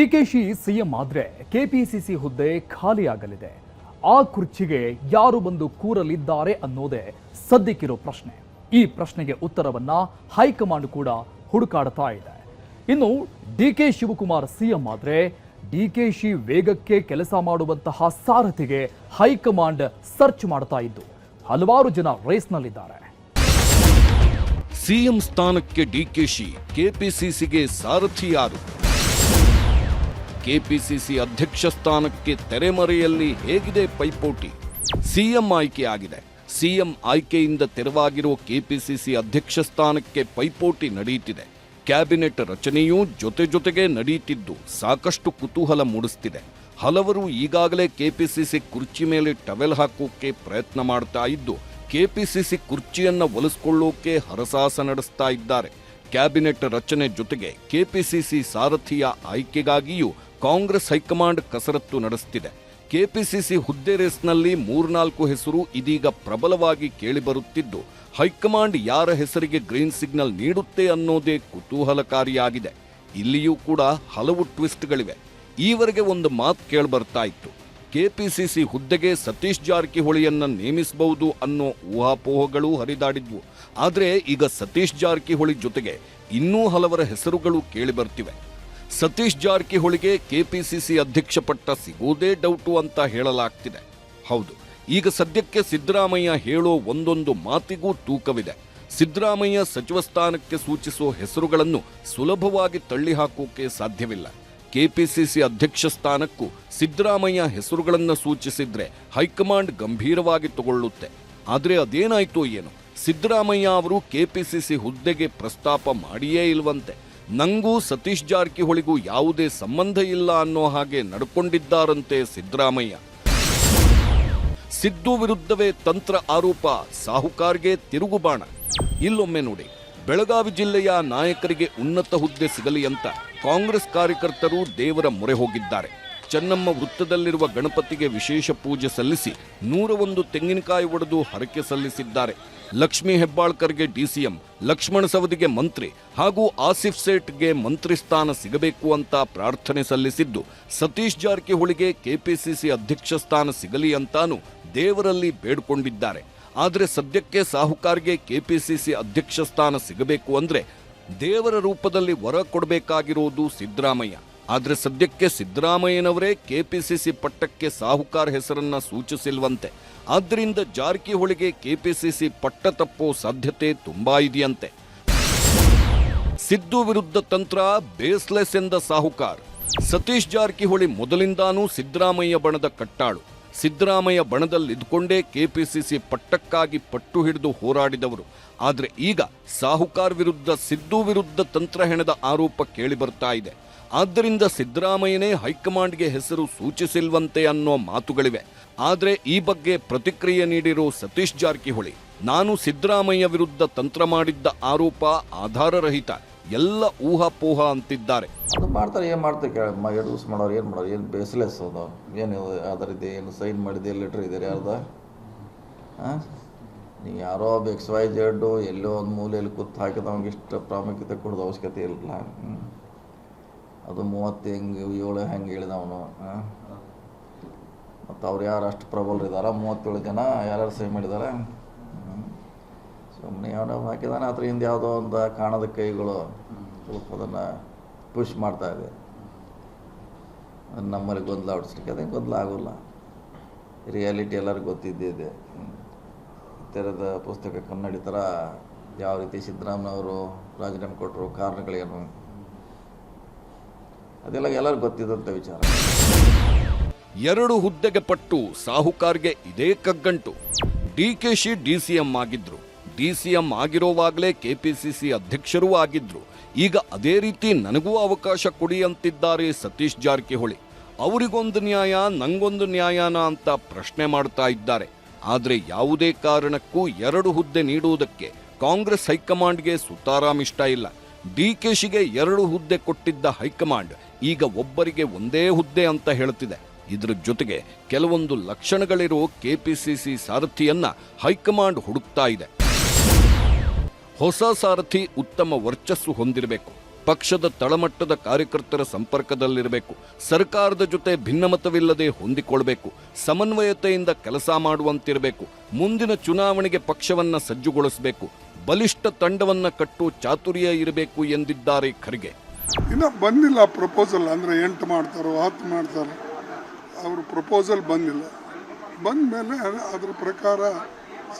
DKShi CM ಆದ್ರೆ KPCC ಹುದ್ದೆ ಖಾಲಿಯಾಗಲಿದೆ. ಆ ಕುರ್ಚಿಗೆ ಯಾರು ಬಂದು ಕೂರಲಿದ್ದಾರೆ ಅನ್ನೋದೇ ಸದ್ಯಕ್ಕಿರೋ ಪ್ರಶ್ನೆ. ಈ ಪ್ರಶ್ನೆಗೆ ಉತ್ತರವನ್ನ ಹೈಕಮಾಂಡ್ ಕೂಡ ಹುಡುಕಾಡ್ತಾ ಇದೆ. ಇನ್ನು ಡಿಕೆ ಶಿವಕುಮಾರ್ ಸಿಎಂ ಆದ್ರೆ ಡಿಕೆಶಿ ವೇಗಕ್ಕೆ ಕೆಲಸ ಮಾಡುವಂತಹ ಸಾರಥಿಗೆ ಹೈಕಮಾಂಡ್ ಸರ್ಚ್ ಮಾಡ್ತಾ ಇದ್ದು ಹಲವಾರು ಜನ ರೇಸ್ನಲ್ಲಿದ್ದಾರೆ. ಸಿಎಂ ಸ್ಥಾನಕ್ಕೆ ಡಿಕೆಶಿ, ಕೆಪಿಸಿಸಿಗೆ ಸಾರಥಿ ಯಾರು? ಕೆಪಿಸಿಸಿ ಅಧ್ಯಕ್ಷ ಸ್ಥಾನಕ್ಕೆ ತೆರೆಮರೆಯಲ್ಲಿ ಹೇಗಿದೆ ಪೈಪೋಟಿ? ಸಿಎಂ ಆಯ್ಕೆ ಆಗಿದೆ. ಸಿಎಂ ಆಯ್ಕೆಯಿಂದ ತೆರವಾಗಿರುವ ಕೆಪಿಸಿಸಿ ಅಧ್ಯಕ್ಷ ಸ್ಥಾನಕ್ಕೆ ಪೈಪೋಟಿ ನಡೆಯುತ್ತಿದೆ. ಕ್ಯಾಬಿನೆಟ್ ರಚನೆಯೂ ಜೊತೆಗೆ ನಡೆಯುತ್ತಿದ್ದು ಸಾಕಷ್ಟು ಕುತೂಹಲ ಮೂಡಿಸುತ್ತಿದೆ. ಹಲವರು ಈಗಾಗಲೇ ಕೆಪಿಸಿಸಿ ಕುರ್ಚಿ ಮೇಲೆ ಟವೆಲ್ ಹಾಕೋಕೆ ಪ್ರಯತ್ನ ಮಾಡ್ತಾ ಇದ್ದು ಕೆಪಿಸಿಸಿ ಕುರ್ಚಿಯನ್ನ ಒಲಿಸಿಕೊಳ್ಳೋಕೆ ಹರಸಾಹಸ ನಡೆಸ್ತಾ ಇದ್ದಾರೆ. ಕ್ಯಾಬಿನೆಟ್ ರಚನೆ ಜೊತೆಗೆ ಕೆಪಿಸಿಸಿ ಸಾರಥಿಯ ಆಯ್ಕೆಗಾಗಿಯೂ ಕಾಂಗ್ರೆಸ್ ಹೈಕಮಾಂಡ್ ಕಸರತ್ತು ನಡೆಸುತ್ತಿದೆ. ಕೆಪಿಸಿಸಿ ಹುದ್ದೆ ರೇಸ್ನಲ್ಲಿ 3-4 ಹೆಸರು ಇದೀಗ ಪ್ರಬಲವಾಗಿ ಕೇಳಿಬರುತ್ತಿದ್ದು ಹೈಕಮಾಂಡ್ ಯಾರ ಹೆಸರಿಗೆ ಗ್ರೀನ್ ಸಿಗ್ನಲ್ ನೀಡುತ್ತೆ ಅನ್ನೋದೇ ಕುತೂಹಲಕಾರಿಯಾಗಿದೆ. ಇಲ್ಲಿಯೂ ಕೂಡ ಹಲವು ಟ್ವಿಸ್ಟ್ಗಳಿವೆ. ಈವರೆಗೆ ಒಂದು ಮಾತು ಕೇಳಿಬರ್ತಾ ಇತ್ತು, ಕೆಪಿಸಿಸಿ ಹುದ್ದೆಗೆ ಸತೀಶ್ ಜಾರಕಿಹೊಳಿಯನ್ನ ನೇಮಿಸಬಹುದು ಅನ್ನೋ ಊಹಾಪೋಹಗಳು ಹರಿದಾಡಿದ್ವು. ಆದರೆ ಈಗ ಸತೀಶ್ ಜಾರಕಿಹೊಳಿ ಜೊತೆಗೆ ಇನ್ನೂ ಹಲವರ ಹೆಸರುಗಳು ಕೇಳಿಬರ್ತಿವೆ. ಸತೀಶ್ ಜಾರಕಿಹೊಳಿಗೆ ಕೆಪಿಸಿಸಿ ಅಧ್ಯಕ್ಷ ಪಟ್ಟ ಸಿಗೋದೇ ಡೌಟು ಅಂತ ಹೇಳಲಾಗ್ತಿದೆ. ಹೌದು, ಈಗ ಸದ್ಯಕ್ಕೆ ಸಿದ್ದರಾಮಯ್ಯ ಹೇಳೋ ಒಂದೊಂದು ಮಾತಿಗೂ ತೂಕವಿದೆ. ಸಿದ್ದರಾಮಯ್ಯ ಸಚಿವ ಸ್ಥಾನಕ್ಕೆ ಸೂಚಿಸೋ ಹೆಸರುಗಳನ್ನು ಸುಲಭವಾಗಿ ತಳ್ಳಿ ಹಾಕೋಕೆ ಸಾಧ್ಯವಿಲ್ಲ. ಕೆಪಿಸಿಸಿ ಅಧ್ಯಕ್ಷ ಸ್ಥಾನಕ್ಕೂ ಸಿದ್ದರಾಮಯ್ಯ ಹೆಸರುಗಳನ್ನು ಸೂಚಿಸಿದ್ರೆ ಹೈಕಮಾಂಡ್ ಗಂಭೀರವಾಗಿ ತಗೊಳ್ಳುತ್ತೆ. ಆದರೆ ಅದೇನಾಯ್ತೋ ಏನು, ಸಿದ್ದರಾಮಯ್ಯ ಅವರು ಕೆಪಿಸಿಸಿ ಹುದ್ದೆಗೆ ಪ್ರಸ್ತಾಪ ಮಾಡಿಯೇ ಇಲ್ವಂತೆ. ನಂಗೂ ಸತೀಶ್ ಜಾರಕಿಹೊಳಿಗೂ ಯಾವುದೇ ಸಂಬಂಧ ಇಲ್ಲ ಅನ್ನೋ ಹಾಗೆ ನಡ್ಕೊಂಡಿದ್ದಾರಂತೆ ಸಿದ್ದರಾಮಯ್ಯ. ಸಿದ್ದು ವಿರುದ್ಧವೇ ತಂತ್ರ ಆರೋಪ, ಸಾಹುಕಾರ್ಗೆ ತಿರುಗುಬಾಣ. ಇಲ್ಲೊಮ್ಮೆ ನೋಡಿ, ಬೆಳಗಾವಿ ಜಿಲ್ಲೆಯ ನಾಯಕರಿಗೆ ಉನ್ನತ ಹುದ್ದೆ ಸಿಗಲಿ ಅಂತ ಕಾಂಗ್ರೆಸ್ ಕಾರ್ಯಕರ್ತರು ದೇವರ ಮೊರೆ ಹೋಗಿದ್ದಾರೆ. ಚೆನ್ನಮ್ಮ ವೃತ್ತದಲ್ಲಿರುವ ಗಣಪತಿಗೆ ವಿಶೇಷ ಪೂಜೆ ಸಲ್ಲಿಸಿ 101 ತೆಂಗಿನಕಾಯಿ ಒಡೆದು ಹರಕೆ ಸಲ್ಲಿಸಿದ್ದಾರೆ. ಲಕ್ಷ್ಮೀ ಹೆಬ್ಬಾಳ್ಕರ್ಗೆ ಡಿಸಿಎಂ, ಲಕ್ಷ್ಮಣ ಸವದಿಗೆ ಮಂತ್ರಿ ಹಾಗೂ ಆಸಿಫ್ ಸೇಠ್ಗೆ ಮಂತ್ರಿ ಸ್ಥಾನ ಸಿಗಬೇಕು ಅಂತ ಪ್ರಾರ್ಥನೆ ಸಲ್ಲಿಸಿದ್ದು, ಸತೀಶ್ ಜಾರಕಿಹೊಳಿಗೆ ಕೆಪಿಸಿಸಿ ಅಧ್ಯಕ್ಷ ಸ್ಥಾನ ಸಿಗಲಿ ಅಂತಾನು ದೇವರಲ್ಲಿ ಬೇಡ್ಕೊಂಡಿದ್ದಾರೆ. ಆದರೆ ಸದ್ಯಕ್ಕೆ ಸಾಹುಕಾರ್ಗೆ ಕೆಪಿಸಿಸಿ ಅಧ್ಯಕ್ಷ ಸ್ಥಾನ ಸಿಗಬೇಕು ಅಂದ್ರೆ ದೇವರ ರೂಪದಲ್ಲಿ ವರ ಕೊಡಬೇಕಾಗಿರೋದು ಸಿದ್ದರಾಮಯ್ಯ. ಆದರೆ ಸದ್ಯಕ್ಕೆ ಸಿದ್ದರಾಮಯ್ಯನವರೇ ಕೆಪಿಸಿಸಿ ಪಟ್ಟಕ್ಕೆ ಸಾಹುಕಾರ್ ಹೆಸರನ್ನ ಸೂಚಿಸಿಲ್ವಂತೆ. ಆದ್ದರಿಂದ ಜಾರಕಿಹೊಳಿಗೆ ಕೆಪಿಸಿಸಿ ಪಟ್ಟ ತಪ್ಪೋ ಸಾಧ್ಯತೆ ತುಂಬಾ ಇದೆಯಂತೆ. ಸಿದ್ದು ವಿರುದ್ಧ ತಂತ್ರ ಬೇಸ್ಲೆಸ್ ಎಂದ ಸಾಹುಕಾರ್. ಸತೀಶ್ ಜಾರಕಿಹೊಳಿ ಮೊದಲಿಂದಾನೂ ಸಿದ್ದರಾಮಯ್ಯ ಬಣದ ಕಟ್ಟಾಳು. ಸಿದ್ದರಾಮಯ್ಯ ಬಣದಲ್ಲಿದ್ದುಕೊಂಡೇ ಕೆಪಿಸಿಸಿ ಪಟ್ಟಕ್ಕಾಗಿ ಪಟ್ಟು ಹಿಡಿದು ಹೋರಾಡಿದವರು. ಆದರೆ ಈಗ ಸಾಹುಕಾರ್ ವಿರುದ್ಧ ಸಿದ್ದು ವಿರುದ್ಧ ತಂತ್ರ ಹೆಣೆದ ಆರೋಪ ಕೇಳಿಬರ್ತಾ ಇದೆ. ಆದ್ದರಿಂದ ಸಿದ್ದರಾಮಯ್ಯನೇ ಹೈಕಮಾಂಡ್ಗೆ ಹೆಸರು ಸೂಚಿಸಿಲ್ವಂತೆ ಅನ್ನೋ ಮಾತುಗಳಿವೆ. ಆದರೆ ಈ ಬಗ್ಗೆ ಪ್ರತಿಕ್ರಿಯೆ ನೀಡಿರೋ ಸತೀಶ್ ಜಾರಕಿಹೊಳಿ, ನಾನು ಸಿದ್ದರಾಮಯ್ಯ ವಿರುದ್ಧ ತಂತ್ರ ಮಾಡಿದ್ದ ಆರೋಪ ಆಧಾರರಹಿತ, ಎಲ್ಲ ಊಹಾಪೋಹ ಅಂತಿದ್ದಾರೆ. ಅದು ಮಾಡ್ತಾರೆ, ಏನು ಮಾಡ್ತಾರೆ ಕೇಳ, 2 ದಿವಸ ಮಾಡೋರು ಏನು ಮಾಡೋರು, ಏನು ಬೇಸ್ಲೆಸ್ ಅದು, ಏನು ಅದರಿದೆ, ಏನು ಸೈನ್ ಮಾಡಿದೆ, ಲೆಟ್ರ್ ಇದೆ ಯಾರ್ದ? ನೀವು ಯಾರೋ XYZ ಎಲ್ಲೋ ಒಂದು ಮೂಲೆಯಲ್ಲಿ ಕೂತು ಹಾಕಿದವಂಗೆ ಇಷ್ಟು ಪ್ರಾಮುಖ್ಯತೆ ಕೊಡೋದು ಅವಶ್ಯಕತೆ ಇಲ್ಲ. ಅದು 30 ಹೆಂಗೆ 7 ಹೆಂಗೆ ಹೇಳಿದವನು. ಮತ್ತು ಅವ್ರು ಯಾರು ಅಷ್ಟು ಪ್ರಬಲರಿದ್ದಾರೆ, 37 ಜನ ಯಾರ್ಯಾರು ಸಹಿ ಮಾಡಿದ್ದಾರೆ. ಸುಮ್ಮನೆ ಯಾವ್ದು ಹಾಕಿದಾನೆ, ಅದ್ರ ಹಿಂದೆ ಯಾವುದೋ ಒಂದು ಕಾಣದ ಕೈಗಳು ಸ್ವಲ್ಪ ಅದನ್ನು ಪುಷ್ ಮಾಡ್ತಾ ಇದೆ. ನಮ್ಮಲ್ಲಿ ಗೊಂದಲ ಹೊಡಿಸ್ಲಿಕ್ಕೆ ಅದೇ ಗೊಂದಲ ಆಗೋಲ್ಲ. ರಿಯಾಲಿಟಿ ಎಲ್ಲರಿಗೂ ಗೊತ್ತಿದ್ದಿದೆ. ತೆರೆದ ಪುಸ್ತಕ ಕನ್ನಡಿ ಥರ ಯಾವ ರೀತಿ ಸಿದ್ದರಾಮಯ್ಯವರು ರಾಜೀನಾಮೆ ಕೊಟ್ಟರು, ಕಾರಣಗಳೇನು, ಅದೆಲ್ಲ ಎಲ್ಲರಿಗೂ ಗೊತ್ತಿದ್ದಂಥ ವಿಚಾರ. 2 ಹುದ್ದೆಗೆ ಪಟ್ಟು ಸಾಹುಕಾರ್ಗೆ ಇದೇ ಕಗ್ಗಂಟು. ಡಿಕೆಶಿ ಡಿಸಿಎಂ ಆಗಿದ್ರು, ಡಿಸಿಎಂ ಆಗಿರೋವಾಗಲೇ ಕೆಪಿಸಿಸಿ ಅಧ್ಯಕ್ಷರೂ ಆಗಿದ್ರು. ಈಗ ಅದೇ ರೀತಿ ನನಗೂ ಅವಕಾಶ ಕೊಡಿ ಅಂತಿದ್ದಾರೆ ಸತೀಶ್ ಜಾರಕಿಹೊಳಿ. ಅವರಿಗೊಂದು ನ್ಯಾಯ, ನಂಗೊಂದು ನ್ಯಾಯನ ಅಂತ ಪ್ರಶ್ನೆ ಮಾಡ್ತಾ ಇದ್ದಾರೆ. ಆದರೆ ಯಾವುದೇ ಕಾರಣಕ್ಕೂ 2 ಹುದ್ದೆ ನೀಡುವುದಕ್ಕೆ ಕಾಂಗ್ರೆಸ್ ಹೈಕಮಾಂಡ್ಗೆ ಸುತಾರಾಮ್ ಇಷ್ಟ ಇಲ್ಲ. ಡಿಕೆಶಿಗೆ 2 ಹುದ್ದೆ ಕೊಟ್ಟಿದ್ದ ಹೈಕಮಾಂಡ್ ಈಗ ಒಬ್ಬರಿಗೆ ಒಂದೇ ಹುದ್ದೆ ಅಂತ ಹೇಳ್ತಿದೆ. ಇದರ ಜೊತೆಗೆ ಕೆಲವೊಂದು ಲಕ್ಷಣಗಳಿರೋ ಕೆಪಿಸಿಸಿ ಸಾರಥಿಯನ್ನ ಹೈಕಮಾಂಡ್ ಹುಡುಕ್ತಾ ಇದೆ. ಹೊಸ ಸಾರಥಿ ಉತ್ತಮ ವರ್ಚಸ್ಸು ಹೊಂದಿರಬೇಕು. ಪಕ್ಷದ ತಳಮಟ್ಟದ ಕಾರ್ಯಕರ್ತರ ಸಂಪರ್ಕದಲ್ಲಿರಬೇಕು, ಸರ್ಕಾರದ ಜೊತೆ ಭಿನ್ನಮತವಿಲ್ಲದೆ ಹೊಂದಿಕೊಳ್ಬೇಕು, ಸಮನ್ವಯತೆಯಿಂದ ಕೆಲಸ ಮಾಡುವಂತಿರಬೇಕು, ಮುಂದಿನ ಚುನಾವಣೆಗೆ ಪಕ್ಷವನ್ನ ಸಜ್ಜುಗೊಳಿಸಬೇಕು, ಬಲಿಷ್ಠ ತಂಡವನ್ನ ಕಟ್ಟು ಚಾತುರ್ಯ ಇರಬೇಕು ಎಂದಿದ್ದಾರೆ ಖರ್ಗೆ. ಇನ್ನೂ ಬಂದಿಲ್ಲ ಪ್ರಪೋಸಲ್, ಅಂದರೆ 8 ಮಾಡ್ತಾರೋ 10 ಮಾಡ್ತಾರೋ, ಅವರು ಪ್ರಪೋಸಲ್ ಬಂದಿಲ್ಲ. ಬಂದ ಮೇಲೆ ಅದ್ರ ಪ್ರಕಾರ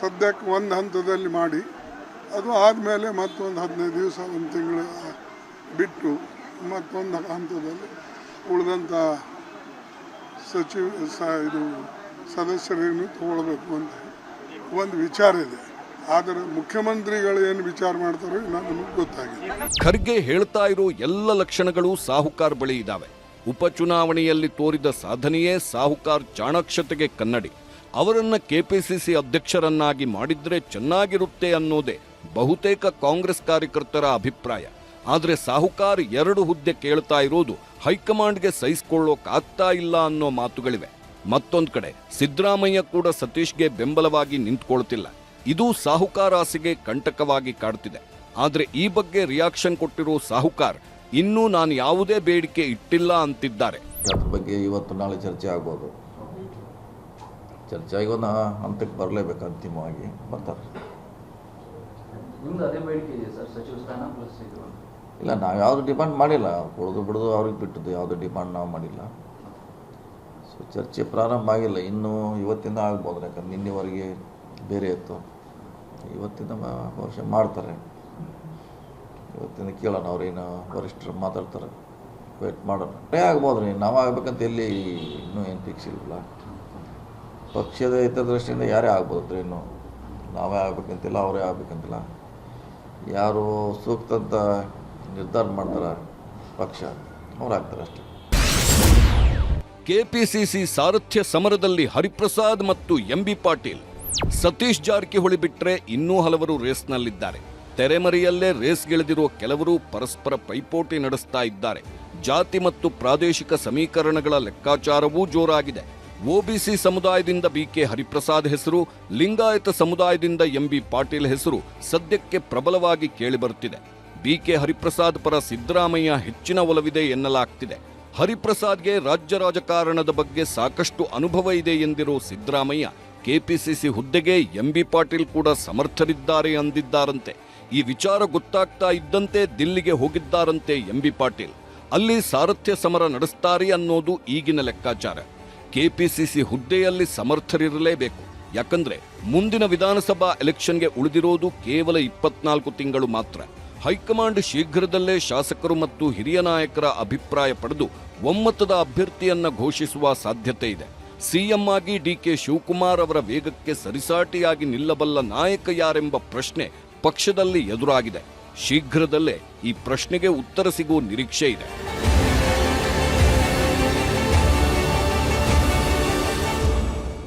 ಸದ್ಯಕ್ಕೆ ಒಂದು ಹಂತದಲ್ಲಿ ಮಾಡಿ, ಅದು ಆದಮೇಲೆ ಮತ್ತೊಂದು 15 ದಿವಸ 1 ತಿಂಗಳು ಬಿಟ್ಟು ಮತ್ತೊಂದು ಹಂತದಲ್ಲಿ ಉಳಿದಂಥ ಇದು ಸದಸ್ಯರನ್ನು ತಗೊಳ್ಬೇಕು ಅಂತ ಒಂದು ವಿಚಾರ ಇದೆ. ಆದರೆ ಮುಖ್ಯಮಂತ್ರಿಗಳು ಏನು ವಿಚಾರ ಮಾಡ್ತಾರೋ ನಮಗೆ ಗೊತ್ತಾಗಿದೆ. ಖರ್ಗೆ ಹೇಳ್ತಾ ಇರೋ ಎಲ್ಲ ಲಕ್ಷಣಗಳು ಸಾಹುಕಾರ್ ಬಳಿ ಇದ್ದಾವೆ. ಉಪಚುನಾವಣೆಯಲ್ಲಿ ತೋರಿದ ಸಾಧನೆಯೇ ಸಾಹುಕಾರ್ ಚಾಣಾಕ್ಷತೆಗೆ ಕನ್ನಡಿ. ಅವರನ್ನ ಕೆಪಿಸಿಸಿ ಅಧ್ಯಕ್ಷರನ್ನಾಗಿ ಮಾಡಿದ್ರೆ ಚೆನ್ನಾಗಿರುತ್ತೆ ಅನ್ನೋದೇ ಬಹುತೇಕ ಕಾಂಗ್ರೆಸ್ ಕಾರ್ಯಕರ್ತರ ಅಭಿಪ್ರಾಯ. ಆದರೆ ಸಾಹುಕಾರ್ 2 ಹುದ್ದೆ ಕೇಳ್ತಾ ಇರೋದು ಹೈಕಮಾಂಡ್ಗೆ ಸಹಿಸಿಕೊಳ್ಳೋಕಾಗ್ತಾ ಇಲ್ಲ ಅನ್ನೋ ಮಾತುಗಳಿವೆ. ಮತ್ತೊಂದು ಕಡೆ ಸಿದ್ದರಾಮಯ್ಯ ಕೂಡ ಸತೀಶ್ಗೆ ಬೆಂಬಲವಾಗಿ ನಿಂತ್ಕೊಳ್ತಿಲ್ಲ. ಇದು ಸಾಹುಕಾರ್ ಆಸೆಗೆ ಕಂಟಕವಾಗಿ ಕಾಡ್ತಿದೆ. ಆದರೆ ಈ ಬಗ್ಗೆ ರಿಯಾಕ್ಷನ್ ಕೊಟ್ಟಿರೋ ಸಾಹುಕಾರ್ ಇನ್ನೂ ನಾನು ಯಾವುದೇ ಬೇಡಿಕೆ ಇಟ್ಟಿಲ್ಲ ಅಂತಿದ್ದಾರೆ. ಅದ್ರ ಬಗ್ಗೆ ಇವತ್ತು ನಾಳೆ ಚರ್ಚೆ ಆಗ್ಬೋದು. ಚರ್ಚೆ ಆಗಿ ಒಂದು ಹಂತಕ್ಕೆ ಬರಲೇಬೇಕು, ಅಂತಿಮವಾಗಿ ಬರ್ತಾರೆ. ಇಲ್ಲ, ನಾವು ಯಾವುದು ಡಿಮಾಂಡ್ ಮಾಡಿಲ್ಲ. ಕೊಡೋದು ಬಿಡೋದು ಅವ್ರಿಗೆ ಬಿಟ್ಟದ್ದು, ಯಾವುದು ಡಿಮಾಂಡ್ ನಾವು ಮಾಡಿಲ್ಲ. ಸೊ ಚರ್ಚೆ ಪ್ರಾರಂಭ ಆಗಿಲ್ಲ ಇನ್ನೂ. ಇವತ್ತಿಂದ ಆಗ್ಬೋದು, ಯಾಕಂದ್ರೆ ನಿನ್ನೆವರೆಗೆ ಬೇರೆ ಇತ್ತು. ಇವತ್ತಿಂದ ಬಹುಶಃ ಮಾಡ್ತಾರೆ. ಇವತ್ತಿಂದ ಕೇಳೋಣ, ಅವ್ರೇನು ವರಿಷ್ಠರು ಮಾತಾಡ್ತಾರೆ, ವೇಟ್ ಮಾಡೋಣ. ಆಗ್ಬೋದು ರೀ, ನಾವು ಆಗ್ಬೇಕಂತ ಎಲ್ಲಿ ಇನ್ನೂ ಏನು ಫಿಕ್ಸ್ ಇಲ್ಲ. ಪಕ್ಷದ ಹಿತದೃಷ್ಟಿಯಿಂದ ಯಾರೇ ಆಗ್ಬೋದು. ಇನ್ನು ನಾವೇ ಆಗ್ಬೇಕಂತಿಲ್ಲ, ಅವರೇ ಆಗ್ಬೇಕಂತಿಲ್ಲ. ಯಾರು ಸೂಕ್ತ ಅಂತ ನಿರ್ಧಾರ ಮಾಡ್ತಾರೆ ಪಕ್ಷ, ಅವ್ರು ಆಗ್ತಾರೆ ಅಷ್ಟೇ. ಕೆಪಿಸಿಸಿ ಸಾರಥ್ಯ ಸಮರದಲ್ಲಿ ಹರಿಪ್ರಸಾದ್ ಮತ್ತು ಎಂಬಿ ಪಾಟೀಲ್, ಸತೀಶ್ ಜಾರಕಿಹೊಳಿ ಬಿಟ್ರೆ ಇನ್ನೂ ಹಲವರು ರೇಸ್ನಲ್ಲಿದ್ದಾರೆ. ತೆರೆಮರೆಯಲ್ಲೇ ರೇಸ್ಗಿಳಿದಿರುವ ಕೆಲವರು ಪರಸ್ಪರ ಪೈಪೋಟಿ ನಡೆಸ್ತಾ ಇದ್ದಾರೆ. ಜಾತಿ ಮತ್ತು ಪ್ರಾದೇಶಿಕ ಸಮೀಕರಣಗಳ ಲೆಕ್ಕಾಚಾರವೂ ಜೋರಾಗಿದೆ. ಒಬಿಸಿ ಸಮುದಾಯದಿಂದ ಬಿಕೆ ಹರಿಪ್ರಸಾದ್ ಹೆಸರು, ಲಿಂಗಾಯತ ಸಮುದಾಯದಿಂದ ಎಂಬಿ ಪಾಟೀಲ್ ಹೆಸರು ಸದ್ಯಕ್ಕೆ ಪ್ರಬಲವಾಗಿ ಕೇಳಿಬರುತ್ತಿದೆ. ಬಿಕೆ ಹರಿಪ್ರಸಾದ್ ಪರ ಸಿದ್ದರಾಮಯ್ಯ ಹೆಚ್ಚಿನ ಒಲವಿದೆ ಎನ್ನಲಾಗ್ತಿದೆ. ಹರಿಪ್ರಸಾದ್ಗೆ ರಾಜ್ಯ ರಾಜಕಾರಣದ ಬಗ್ಗೆ ಸಾಕಷ್ಟು ಅನುಭವ ಇದೆ ಎಂದಿರೋ ಸಿದ್ದರಾಮಯ್ಯ ಕೆಪಿಸಿಸಿ ಹುದ್ದೆಗೆ ಎಂಬಿ ಪಾಟೀಲ್ ಕೂಡ ಸಮರ್ಥರಿದ್ದಾರೆ ಅಂದಿದ್ದಾರಂತೆ. ಈ ವಿಚಾರ ಗೊತ್ತಾಗ್ತಾ ಇದ್ದಂತೆ ದಿಲ್ಲಿಗೆ ಹೋಗಿದ್ದಾರಂತೆ ಎಂಬಿ ಪಾಟೀಲ್. ಅಲ್ಲಿ ಸಾರಥ್ಯ ಸಮರ ನಡೆಸ್ತಾರೆ ಅನ್ನೋದು ಈಗಿನ ಲೆಕ್ಕಾಚಾರ. ಕೆಪಿಸಿಸಿ ಹುದ್ದೆಯಲ್ಲಿ ಸಮರ್ಥರಿರಲೇಬೇಕು. ಯಾಕಂದ್ರೆ ಮುಂದಿನ ವಿಧಾನಸಭಾ ಎಲೆಕ್ಷನ್ಗೆ ಉಳಿದಿರೋದು ಕೇವಲ 24 ತಿಂಗಳು ಮಾತ್ರ. ಹೈಕಮಾಂಡ್ ಶೀಘ್ರದಲ್ಲೇ ಶಾಸಕರು ಮತ್ತು ಹಿರಿಯ ನಾಯಕರ ಅಭಿಪ್ರಾಯ ಪಡೆದು ಒಮ್ಮತದ ಅಭ್ಯರ್ಥಿಯನ್ನ ಘೋಷಿಸುವ ಸಾಧ್ಯತೆ ಇದೆ. ಸಿಎಂ ಆಗಿ ಡಿಕೆ ಶಿವಕುಮಾರ್ ಅವರ ವೇಗಕ್ಕೆ ಸರಿಸಾಟಿಯಾಗಿ ನಿಲ್ಲಬಲ್ಲ ನಾಯಕ ಯಾರೆಂಬ ಪ್ರಶ್ನೆ ಪಕ್ಷದಲ್ಲಿ ಎದುರಾಗಿದೆ. ಶೀಘ್ರದಲ್ಲೇ ಈ ಪ್ರಶ್ನೆಗೆ ಉತ್ತರ ಸಿಗುವ ನಿರೀಕ್ಷೆ ಇದೆ.